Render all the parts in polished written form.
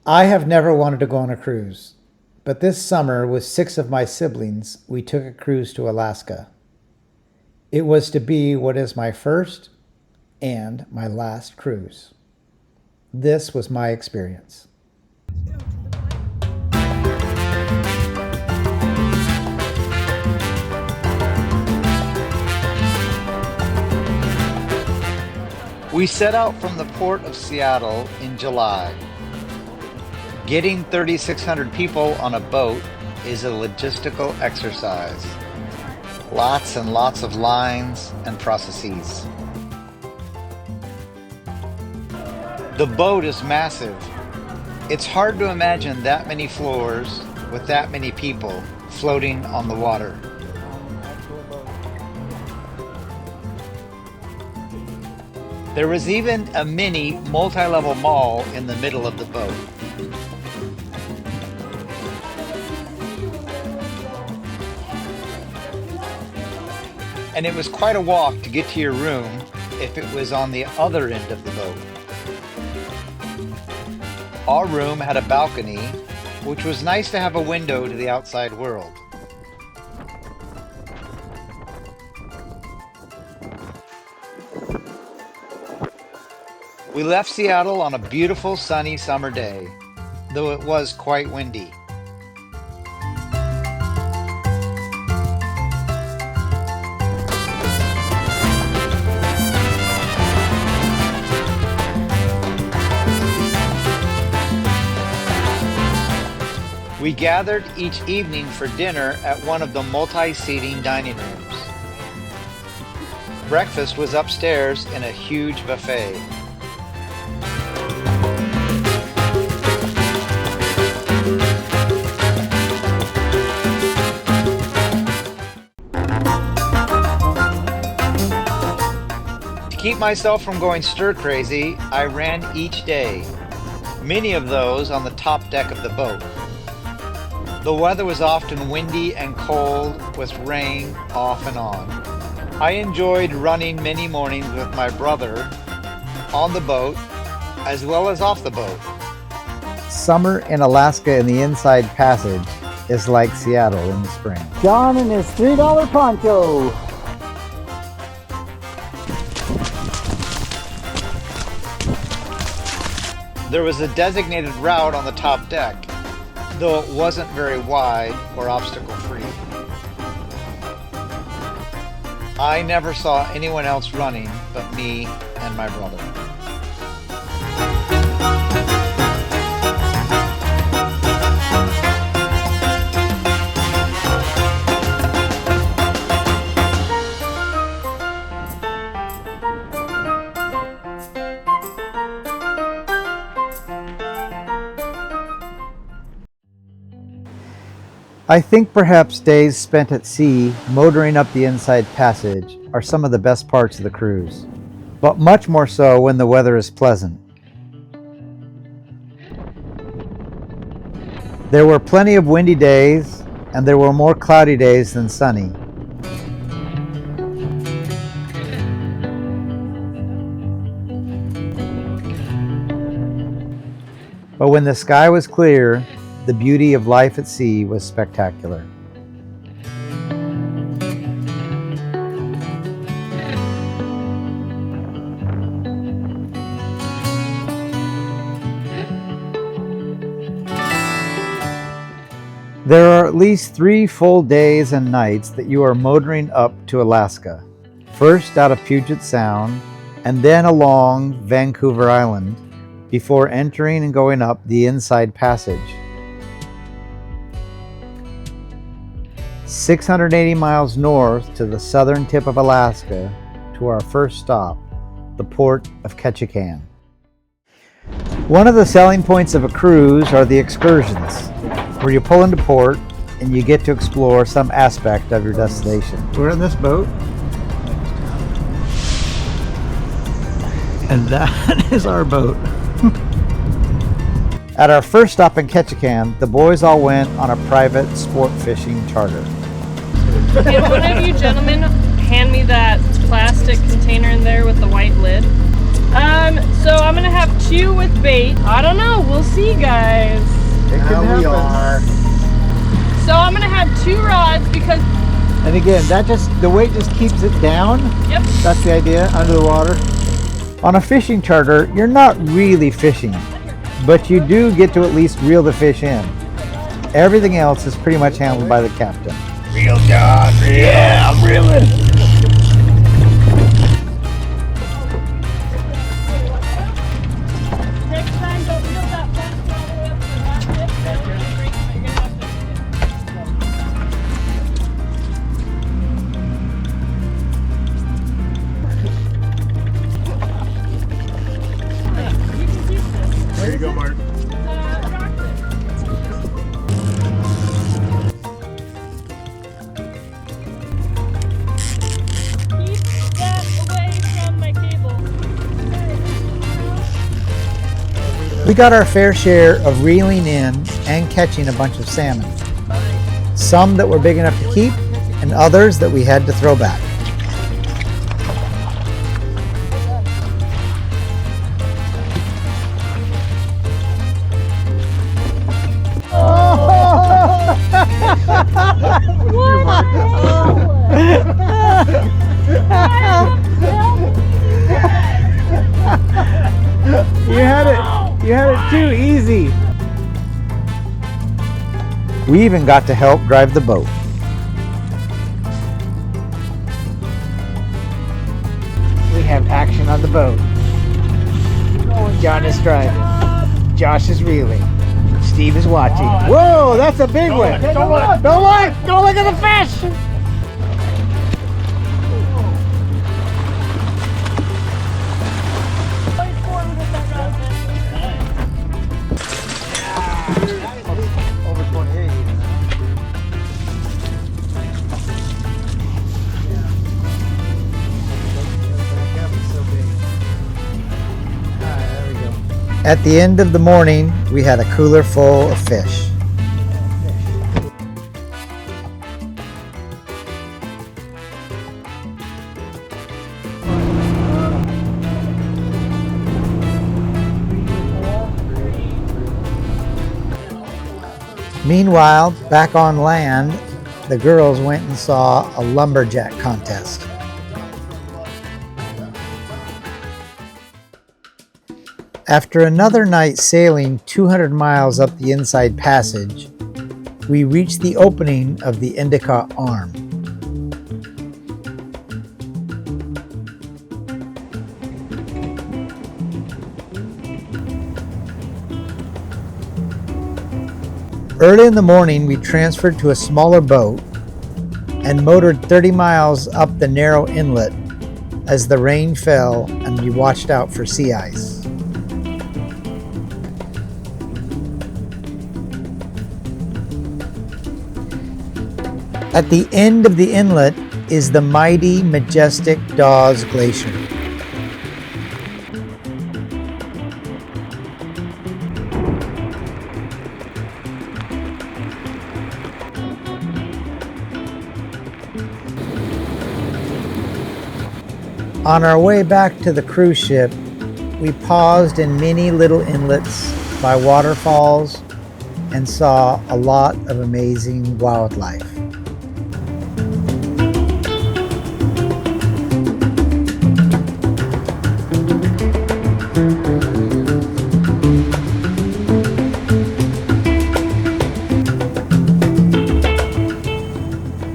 I have never wanted to go on a cruise, but this summer with 6 of my siblings, we took a cruise to Alaska. It was to be what is my first and my last cruise. This was my experience. We set out from the port of Seattle in July. Getting 3,600 people on a boat is a logistical exercise. Lots and lots of lines and processes. The boat is massive. It's hard to imagine that many floors with that many people floating on the water. There was even a mini multi-level mall in the middle of the boat. And it was quite a walk to get to your room if it was on the other end of the boat. Our room had a balcony, which was nice to have a window to the outside world. We left Seattle on a beautiful sunny summer day, though it was quite windy. We gathered each evening for dinner at one of the multi-seating dining rooms. Breakfast was upstairs in a huge buffet. To keep myself from going stir crazy, I ran each day, many of those on the top deck of the boat. The weather was often windy and cold, with rain off and on. I enjoyed running many mornings with my brother on the boat, as well as off the boat. Summer in Alaska in the Inside Passage is like Seattle in the spring. John and his $3 poncho. There was a designated route on the top deck, though it wasn't very wide or obstacle-free. I never saw anyone else running but me and my brother. I think perhaps days spent at sea motoring up the Inside Passage are some of the best parts of the cruise, but much more so when the weather is pleasant. There were plenty of windy days, and there were more cloudy days than sunny. But when the sky was clear, the beauty of life at sea was spectacular. There are at least 3 full days and nights that you are motoring up to Alaska. First out of Puget Sound, and then along Vancouver Island, before entering and going up the Inside Passage. 680 miles north to the southern tip of Alaska to our first stop, the port of Ketchikan. One of the selling points of a cruise are the excursions, where you pull into port and you get to explore some aspect of your destination. We're in this boat, and that is our boat. At our first stop in Ketchikan, the boys all went on a private sport fishing charter. Can one of you gentlemen hand me that plastic container in there with the white lid? So I'm gonna have 2 with bait. I don't know, we'll see, guys. Now we are. So I'm gonna have 2 rods because, And again, the weight just keeps it down. yep. That's the idea, under the water. On a fishing charter, you're not really fishing, but you do get to at least reel the fish in. Everything else is pretty much handled by the captain. Reel, John. Yeah, I'm reeling. Next time, don't reel that fence all the way up to the rock tip. You're gonna have to. There you go, Mark. Keep that away from my cable. We got our fair share of reeling in and catching a bunch of salmon. Some that were big enough to keep, and others that we had to throw back. You had it too easy. We even got to help drive the boat. We have action on the boat. John is driving. Josh is reeling. Steve is watching. Whoa, that's a big one. Don't look at the fish. Over 28 even. At the end of the morning, we had a cooler full of fish. Meanwhile, back on land, the girls went and saw a lumberjack contest. After another night sailing 200 miles up the Inside Passage, we reached the opening of the Endicott Arm. Early in the morning, we transferred to a smaller boat and motored 30 miles up the narrow inlet as the rain fell and we watched out for sea ice. At the end of the inlet is the mighty, majestic Dawes Glacier. On our way back to the cruise ship, we paused in many little inlets by waterfalls and saw a lot of amazing wildlife.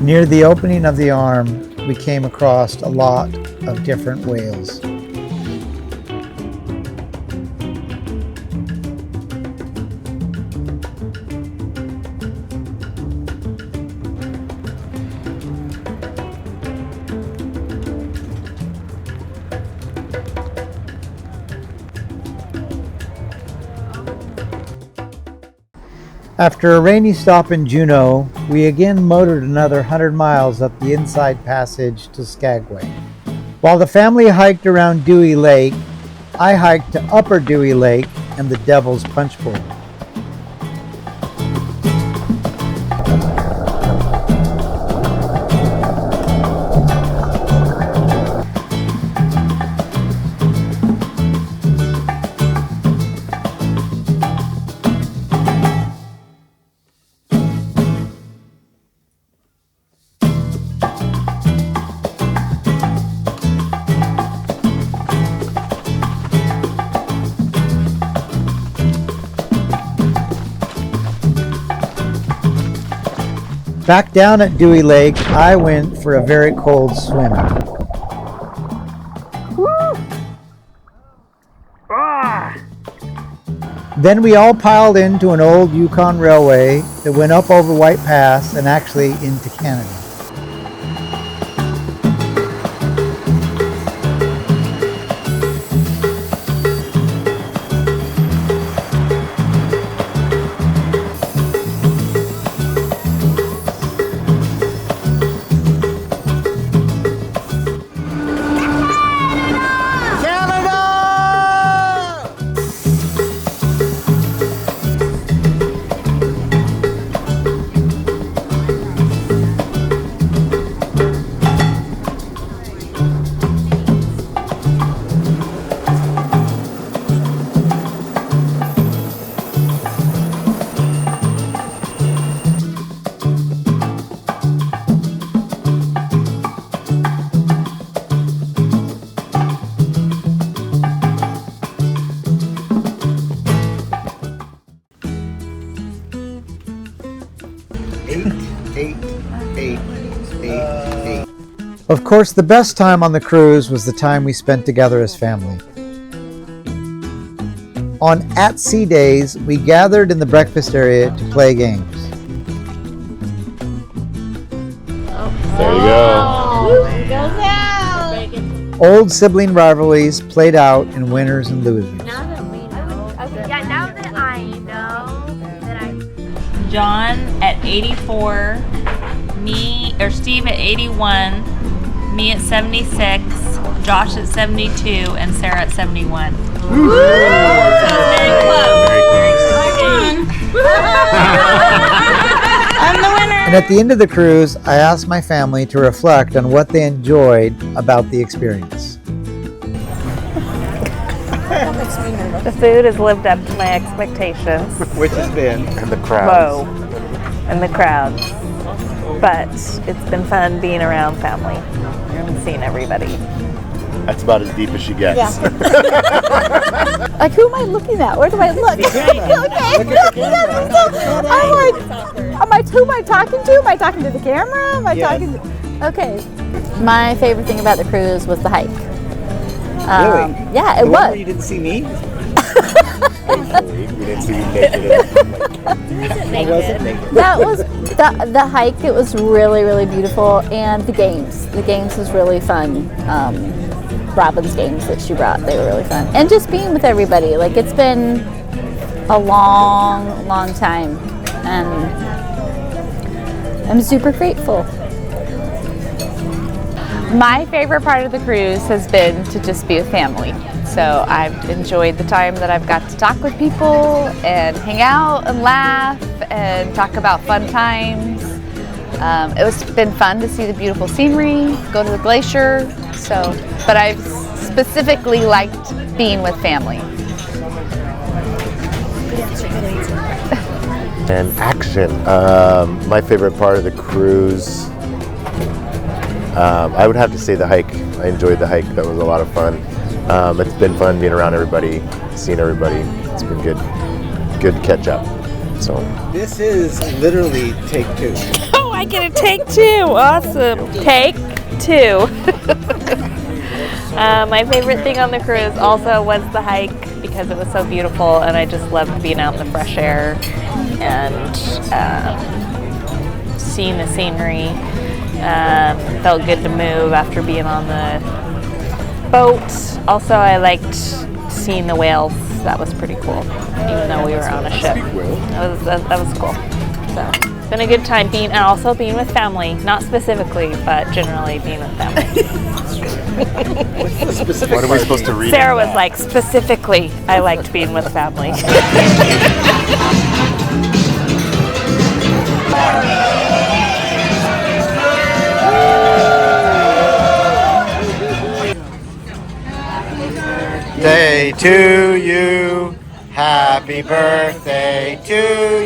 Near the opening of the arm, we came across a lot of different whales. After a rainy stop in Juneau, we again motored another 100 miles up the Inside Passage to Skagway. While the family hiked around Dewey Lake, I hiked to Upper Dewey Lake and the Devil's Punch Bowl. Back down at Dewey Lake, I went for a very cold swim. Then we all piled into an old Yukon railway that went up over White Pass and actually into Canada. Of course, the best time on the cruise was the time we spent together as family. On at-sea days, we gathered in the breakfast area to play games. There you go. Old sibling rivalries played out in winners and losers. Now that I know that I... John at 84, Steve at 81, me at 76, Josh at 72, and Sarah at 71. Woo! Very close. I'm the winner. And at the end of the cruise, I asked my family to reflect on what they enjoyed about the experience. The food has lived up to my expectations. Which has been? And the crowds. Low. And the crowds. But it's been fun being around family and seeing everybody. That's about as deep as she gets. Like, who am I looking at? Where do I look? Okay. I'm like, who am I talking to? Am I talking to the camera? Am I talking to... Okay. My favorite thing about the cruise was the hike. Really? Yeah, it The one was. where you didn't see me? We didn't see you naked. I wasn't naked. That was the hike. It was really, really beautiful, and the games. The games was really fun. Robin's games that she brought, they were really fun, and just being with everybody. Like, it's been a long, long time, and I'm super grateful. My favorite part of the cruise has been to just be with family. So I've enjoyed the time that I've got to talk with people and hang out and laugh and talk about fun times. It's been fun to see the beautiful scenery, go to the glacier. But I've specifically liked being with family. And action. My favorite part of the cruise, I would have to say the hike. I enjoyed the hike. That was a lot of fun. It's been fun being around everybody, seeing everybody. It's been good catch up. So This is literally take two. Oh, I get a take two. Awesome. Take two. My favorite thing on the cruise also was the hike because it was so beautiful, and I just loved being out in the fresh air and seeing the scenery. Felt good to move after being on the boat. Also, I liked seeing the whales. That was pretty cool, even though we were on a ship. That was cool. So it's been a good time being with family. Not specifically, but generally being with family. what are we supposed to read? Sarah was like, specifically, I liked being with family. Day to you, happy birthday to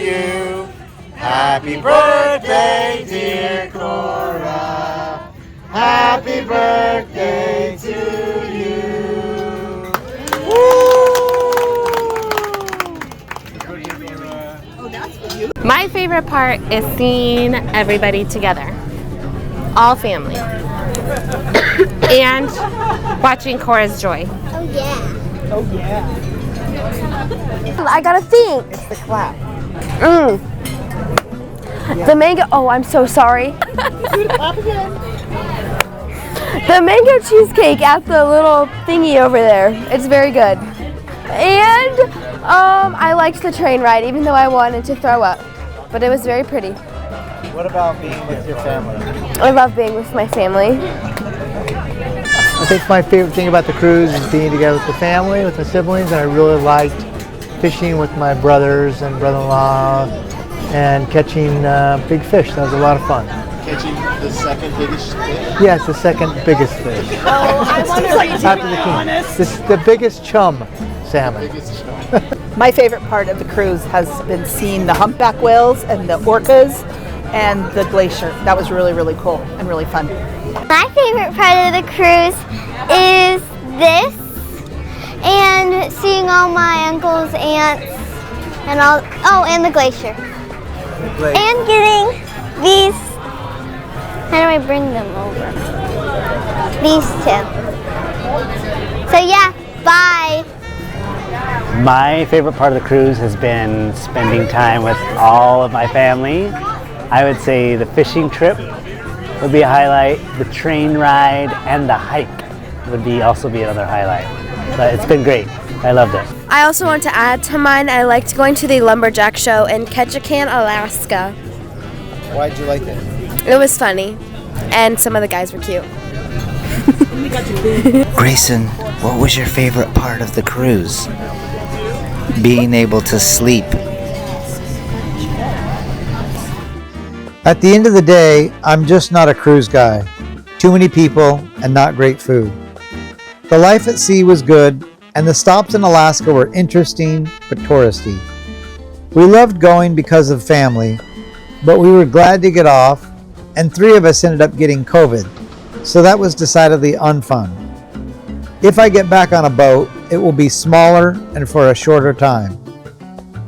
you, happy birthday dear Cora, happy birthday to you. Woo! My favorite part is seeing everybody together, all family, and watching Cora's joy. I gotta think. It's the clap. The mango. Oh, I'm so sorry. The mango cheesecake at the little thingy over there. It's very good. And I liked the train ride, even though I wanted to throw up. But it was very pretty. What about being with your family? I love being with my family. I think my favorite thing about the cruise is being together with the family, with my siblings, and I really liked fishing with my brothers and brother-in-law and catching big fish. That was a lot of fun. Catching the second biggest fish? Yes, the second biggest fish. After the king. This is the biggest chum salmon. My favorite part of the cruise has been seeing the humpback whales and the orcas and the glacier. That was really, really cool and really fun. My favorite part of the cruise is this and seeing all my uncles, aunts, and and the glacier. And getting these, how do I bring them over? These two. So yeah, bye. My favorite part of the cruise has been spending time with all of my family. I would say the fishing trip would be a highlight. The train ride and the hike would also be another highlight. But it's been great. I loved it. I also want to add to mine, I liked going to the lumberjack show in Ketchikan, Alaska. Why'd you like it? It was funny, and some of the guys were cute. Grayson, what was your favorite part of the cruise? Being able to sleep. At the end of the day, I'm just not a cruise guy. Too many people and not great food. The life at sea was good, and the stops in Alaska were interesting but touristy. We loved going because of family, but we were glad to get off, and 3 of us ended up getting COVID, so that was decidedly unfun. If I get back on a boat, it will be smaller and for a shorter time.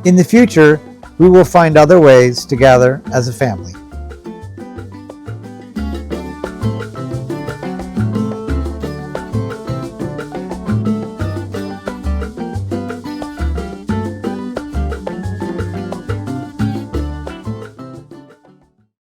In the future, we will find other ways to gather as a family.